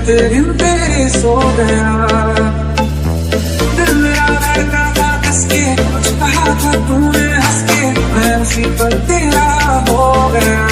गिनते गिनते सो गया। दिल मेरा धड़का था कस के, कुछ कहा था तूने हंस के, मैं उसी पर तेरा हो गया।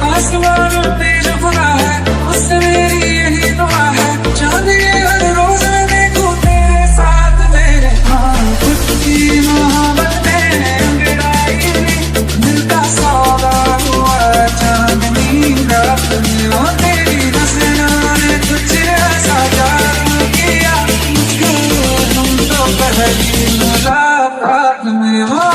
आसमान पे जो खुदा है उससे मेरी यही दुआ है, चांद ये हर रोज मैं देखूं तेरे साथ मेरे। हाँ खुद की मोहब्बत में अंगड़ाई में दिल का सौदा हुआ चांदनी रात में। और तेरी नजरों ने कुछ ऐसा जादू किया मुझको, तुम तो पहली मुलाकात में। हाँ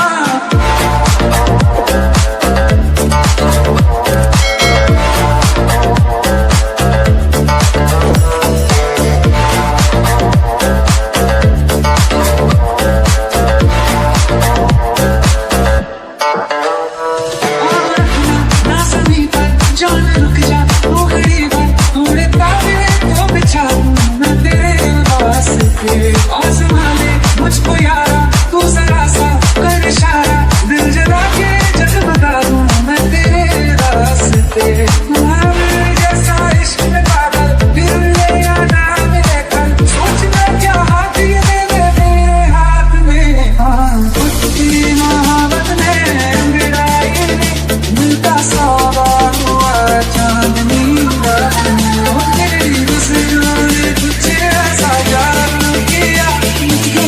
मुझको यारा तू जरा सा कर इशारा, दिल जला के जगमगा दूं मैं तेरे रास्ते। तुम्हारे जैसा इश्क में पागल फिर ले आना मेरे कल, सोचना क्या हाथ ये दे दे मेरे हाथ में। हाँ खुद की मोहब्बत में अंगड़ाई में दिल का सौदा हुआ चांदनी रात में। और तेरी नजरों ने कुछ ऐसा जादू किया मुझको,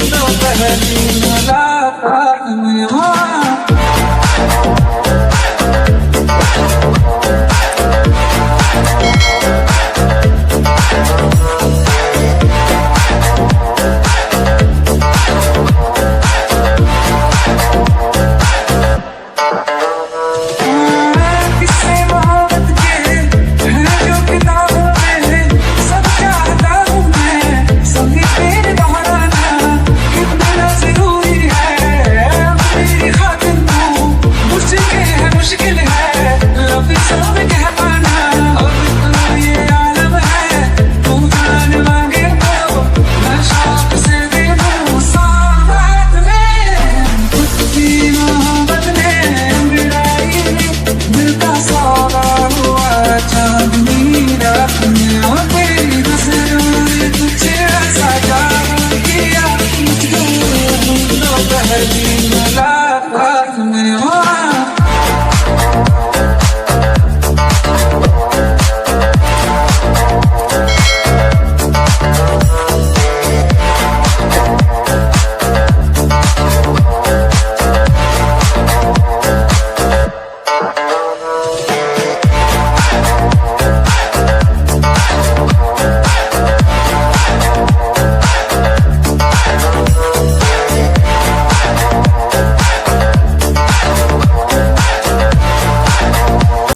तो पहली